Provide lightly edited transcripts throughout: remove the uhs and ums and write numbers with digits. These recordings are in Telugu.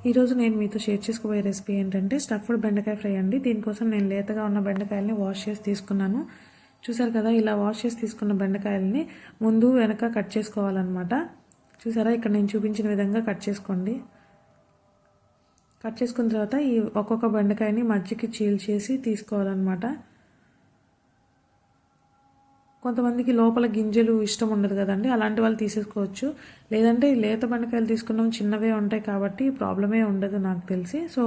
ఈరోజు నేను మీతో షేర్ చేసుకోబోయే రెసిపీ ఏంటంటే స్టఫ్డ్ బెండకాయ ఫ్రై అండి. దీనికోసం నేను లేతగా ఉన్న బెండకాయల్ని వాష్ చేసి తీసుకున్నాను. చూసారు కదా, ఇలా వాష్ చేసి తీసుకున్న బెండకాయల్ని ముందు వెనక కట్ చేసుకోవాలన్నమాట. చూసారా, ఇక్కడ నేను చూపించిన విధంగా కట్ చేసుకోండి. కట్ చేసుకున్న తర్వాత ఈ ఒక్కొక్క బెండకాయని మధ్యకి చీల్చేసి తీసుకోవాలన్నమాట. కొంతమందికి లోపల గింజలు ఇష్టం ఉండదు కదండి, అలాంటి వాళ్ళు తీసేసుకోవచ్చు. లేదంటే లేత బెండకాయలు తీసుకున్నాం, చిన్నవే ఉంటాయి కాబట్టి ప్రాబ్లమే ఉండదు నాకు తెలిసి. సో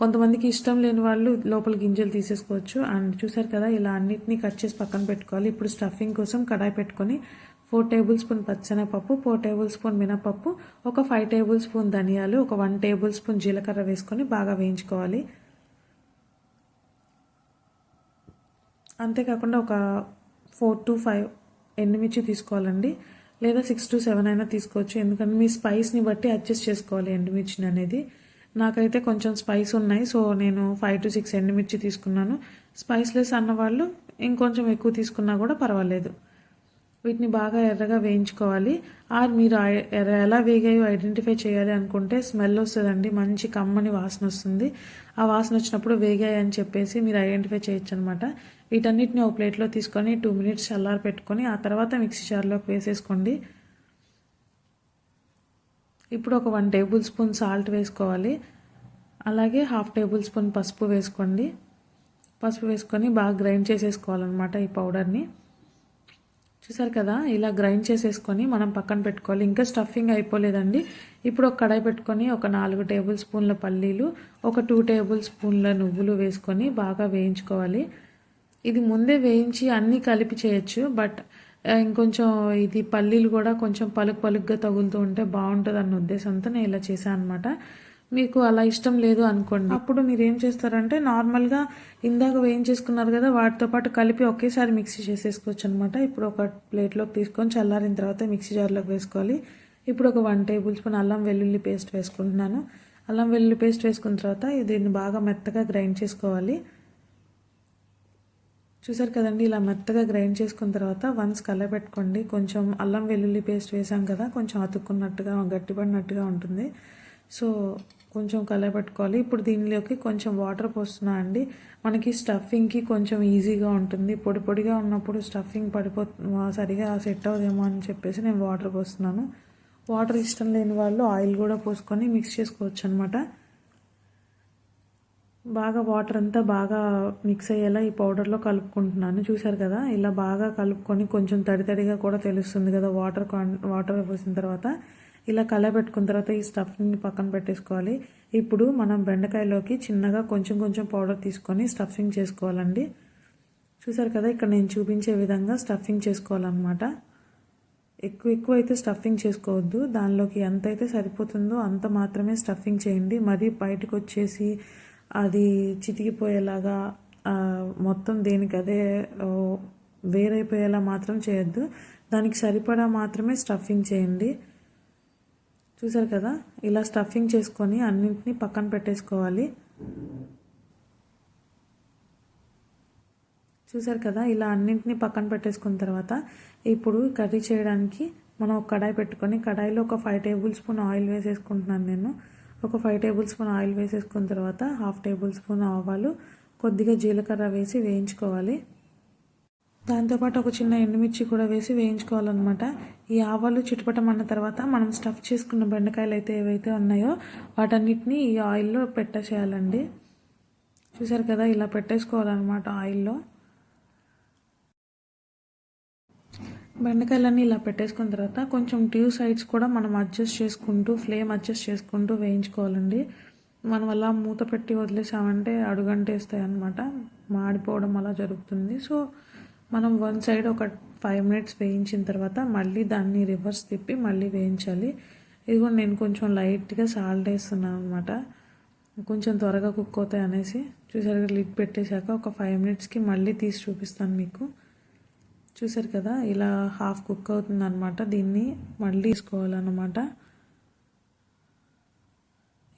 కొంతమందికి ఇష్టం లేని వాళ్ళు లోపల గింజలు తీసేసుకోవచ్చు. అండ్ చూసారు కదా, ఇలా అన్నిటినీ కట్ చేసి పక్కన పెట్టుకోవాలి. ఇప్పుడు స్టఫింగ్ కోసం కడాయి పెట్టుకొని 4 టేబుల్ స్పూన్ పచ్చెనగపప్పు, 4 టేబుల్ స్పూన్ మినపప్పు, ఒక 5 టేబుల్ స్పూన్ ధనియాలు, ఒక 1 టేబుల్ స్పూన్ జీలకర్ర వేసుకొని బాగా వేయించుకోవాలి. అంతేకాకుండా ఒక 4 to 5 ఎండుమిర్చి తీసుకోవాలండి, లేదా 6 to 7 అయినా తీసుకోవచ్చు. ఎందుకంటే మీ స్పైస్ని బట్టి అడ్జస్ట్ చేసుకోవాలి ఎండుమిర్చిని అనేది. నాకైతే కొంచెం స్పైస్ ఉన్నాయి, సో నేను 5 to 6 ఎండుమిర్చి తీసుకున్నాను. స్పైస్లెస్ అన్నవాళ్ళు ఇంకొంచెం ఎక్కువ తీసుకున్నా కూడా పర్వాలేదు. వీటిని బాగా ఎర్రగా వేయించుకోవాలి. మీరు ఎలా వేగాయో ఐడెంటిఫై చేయాలి అనుకుంటే స్మెల్ వస్తుందండి, మంచి కమ్మని వాసన వస్తుంది. ఆ వాసన వచ్చినప్పుడు వేగాయి అని చెప్పేసి మీరు ఐడెంటిఫై చేయొచ్చు అనమాట. వీటన్నిటిని ఒక ప్లేట్లో తీసుకొని 2 minutes చల్లారి పెట్టుకొని ఆ తర్వాత మిక్సీ జార్లోకి వేసేసుకోండి. ఇప్పుడు ఒక 1 టేబుల్ స్పూన్ సాల్ట్ వేసుకోవాలి. అలాగే 1/2 టేబుల్ స్పూన్ పసుపు వేసుకోండి. పసుపు వేసుకొని బాగా గ్రైండ్ చేసేసుకోవాలన్నమాట ఈ పౌడర్ని. చూసారు కదా, ఇలా గ్రైండ్ చేసేసుకొని మనం పక్కన పెట్టుకోవాలి. ఇంకా స్టఫింగ్ అయిపోలేదండి. ఇప్పుడు ఒక కడాయి పెట్టుకొని ఒక 4 టేబుల్ స్పూన్ల పల్లీలు, ఒక 2 టేబుల్ స్పూన్ల నువ్వులు వేసుకొని బాగా వేయించుకోవాలి. ఇది ముందే వేయించి అన్నీ కలిపి చేయొచ్చు, బట్ ఇంకొంచెం ఇది పల్లీలు కూడా కొంచెం పలుకుగా తగులుతూ ఉంటే బాగుంటుంది అన్న ఉద్దేశంతో నేను ఇలా చేశాను అనమాట. మీకు అలా ఇష్టం లేదు అనుకోండి, అప్పుడు మీరు ఏం చేస్తారంటే నార్మల్గా ఇందాక వేయించేసుకున్నారు కదా, వాటితో పాటు కలిపి ఒకేసారి మిక్సీ చేసేసుకోవచ్చు అనమాట. ఇప్పుడు ఒక ప్లేట్లోకి తీసుకొని చల్లారిన తర్వాత మిక్సీ జార్లోకి వేసుకోవాలి. ఇప్పుడు ఒక 1 టేబుల్ స్పూన్ అల్లం వెల్లుల్లి పేస్ట్ వేసుకుంటున్నాను. అల్లం వెల్లుల్లి పేస్ట్ వేసుకున్న తర్వాత దీన్ని బాగా మెత్తగా గ్రైండ్ చేసుకోవాలి. చూసారు కదండి, ఇలా మెత్తగా గ్రైండ్ చేసుకున్న తర్వాత వన్స్ కలపెట్టుకోండి. కొంచెం అల్లం వెల్లుల్లి పేస్ట్ వేసాం కదా, కొంచెం అతుక్కున్నట్టుగా గట్టిపడినట్టుగా ఉంటుంది. సో కొంచెం కలపెట్టుకోవాలి. ఇప్పుడు దీనిలోకి కొంచెం వాటర్ పోస్తున్నా అండి. మనకి స్టఫింగ్కి కొంచెం ఈజీగా ఉంటుంది. పొడిగా ఉన్నప్పుడు స్టఫింగ్ సరిగా సెట్ అవ్వదేమో అని చెప్పేసి నేను వాటర్ పోస్తున్నాను. వాటర్ ఇష్టం లేని వాళ్ళు ఆయిల్ కూడా పోసుకొని మిక్స్ చేసుకోవచ్చు అనమాట. బాగా వాటర్ అంతా బాగా మిక్స్ అయ్యేలా ఈ పౌడర్లో కలుపుకుంటున్నాను. చూసారు కదా, ఇలా బాగా కలుపుకొని కొంచెం తడిగా కూడా తెలుస్తుంది కదా వాటర్ పోసిన తర్వాత. ఇలా కలపెట్టుకున్న తర్వాత ఈ స్టఫింగ్ని పక్కన పెట్టేసుకోవాలి. ఇప్పుడు మనం బెండకాయలోకి చిన్నగా కొంచెం పౌడర్ తీసుకొని స్టఫింగ్ చేసుకోవాలండి. చూసారు కదా, ఇక్కడ నేను చూపించే విధంగా స్టఫింగ్ చేసుకోవాలన్నమాట. ఎక్కువ అయితే స్టఫింగ్ చేసుకోవద్దు. దానిలోకి ఎంత అయితే సరిపోతుందో అంత మాత్రమే స్టఫింగ్ చేయండి. మరీ బయటకు వచ్చేసి అది చితికిపోయేలాగా మొత్తం దేనికి అదే వేరైపోయేలా మాత్రం చేయొద్దు. దానికి సరిపడా మాత్రమే స్టఫింగ్ చేయండి. చూసారు కదా, ఇలా స్టఫింగ్ చేసుకొని అన్నింటినీ పక్కన పెట్టేసుకోవాలి. చూసారు కదా, ఇలా అన్నింటినీ పక్కన పెట్టేసుకున్న తర్వాత ఇప్పుడు కర్రీ చేయడానికి మనం ఒక కడాయి పెట్టుకొని కడాయిలో ఒక 5 టేబుల్ స్పూన్ ఆయిల్ వేసేసుకుంటున్నాను నేను. ఒక 5 టేబుల్ స్పూన్ ఆయిల్ వేసేసుకున్న తర్వాత 1/2 టేబుల్ స్పూన్ ఆవాలు, కొద్దిగా జీలకర్ర వేసి వేయించుకోవాలి. దాంతోపాటు ఒక చిన్న ఎండుమిర్చి కూడా వేసి వేయించుకోవాలన్నమాట. ఈ ఆవాలు చిటపటమన్న తర్వాత మనం స్టఫ్ చేసుకున్న బెండకాయలు అయితే ఏవైతే ఉన్నాయో వాటన్నిటిని ఈ ఆయిల్లో పెట్టేసేయాలండి. చూసారు కదా, ఇలా పెట్టేసుకోవాలన్నమాట ఆయిల్లో. బెండకాయలన్నీ ఇలా పెట్టేసుకున్న తర్వాత కొంచెం 2 sides కూడా మనం ఫ్లేమ్ అడ్జస్ట్ చేసుకుంటూ వేయించుకోవాలండి. మనం అలా మూత పెట్టి వదిలేసామంటే అడుగంటేస్తాయి అన్నమాట, మాడిపోవడం అలా జరుగుతుంది. సో మనం 1 side ఒక 5 minutes వేయించిన తర్వాత మళ్ళీ దాన్ని రివర్స్ తిప్పి మళ్ళీ వేయించాలి. ఇది కూడా నేను కొంచెం లైట్గా సాల్ట్ వేస్తున్నాను అనమాట, కొంచెం త్వరగా కుక్ అవుతాయి అనేసి. చూసారు, లిడ్ పెట్టేశాక ఒక 5 minutesకి మళ్ళీ తీసి చూపిస్తాను మీకు. చూసారు కదా, ఇలా హాఫ్ కుక్ అవుతుంది అనమాట. దీన్ని మళ్ళీ తీసుకోవాలన్నమాట.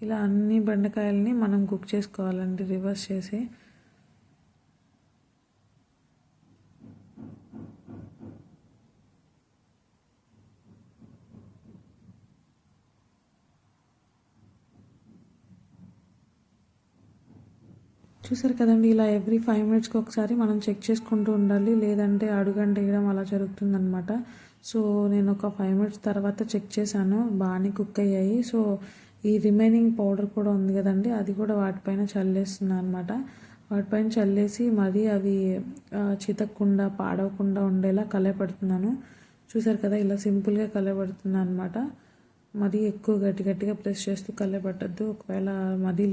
ఇలా అన్ని బెండకాయలని మనం కుక్ చేసుకోవాలండి రివర్స్ చేసి. చూసారు కదండి, ఇలా ఎవ్రీ 5 మినిట్స్కి ఒకసారి మనం చెక్ చేసుకుంటూ ఉండాలి, లేదంటే అడుగంట వేయడం అలా జరుగుతుందనమాట. సో నేను ఒక 5 మినిట్స్ తర్వాత చెక్ చేశాను, బాగానే కుక్ అయ్యాయి. సో ఈ రిమైనింగ్ పౌడర్ కూడా ఉంది కదండి, అది కూడా వాటిపైన చల్లేస్తున్నాను అనమాట. వాటిపైన చల్లేసి మరీ అవి చితక్కుండా పాడవకుండా ఉండేలా కలయపెడుతున్నాను. చూసారు కదా, ఇలా సింపుల్గా కలయపెడుతున్నాను అనమాట. మరీ ఎక్కువ గట్టిగా ప్రెస్ చేస్తూ కలయపెట్టద్దు. ఒకవేళ మరీ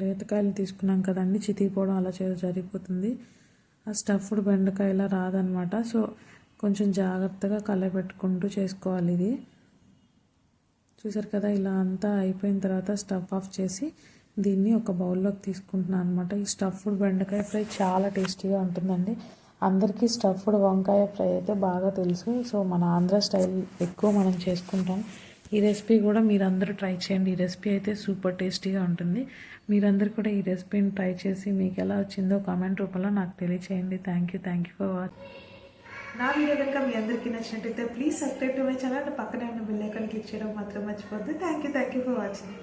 లేతకాయలు తీసుకున్నాం కదండి, చితికిపోవడం అలా జరిగిపోతుంది. ఆ స్టఫ్డ్ బెండకాయలా రాదనమాట. సో కొంచెం జాగ్రత్తగా కలయపెట్టుకుంటూ చేసుకోవాలి ఇది. చూసారు కదా, ఇలా అంతా అయిపోయిన తర్వాత స్టవ్ ఆఫ్ చేసి దీన్ని ఒక బౌల్లోకి తీసుకుంటున్నాను అనమాట. ఈ స్టఫ్డ్ బెండకాయ ఫ్రై చాలా టేస్టీగా ఉంటుందండి. అందరికీ స్టఫ్డ్ వంకాయ ఫ్రై అయితే బాగా తెలుసు. సో మన ఆంధ్ర స్టైల్ ఎక్కువ మనం చేసుకుంటాం. ఈ రెసిపీ కూడా మీరందరూ ట్రై చేయండి. ఈ రెసిపీ అయితే సూపర్ టేస్టీగా ఉంటుంది. మీరందరూ కూడా ఈ రెసిపీని ట్రై చేసి మీకు ఎలా వచ్చిందో కామెంట్ రూపంలో నాకు తెలియచేయండి. Thank you for watching. నా వీడియో కనుక మీ అందరికీ నచ్చినట్టయితే please subscribe to my channel. పక్కనే ఉన్న బెల్ ఐకాన్ క్లిక్ చేయడం మాత్రం మర్చిపోద్దు. Thank you for watching.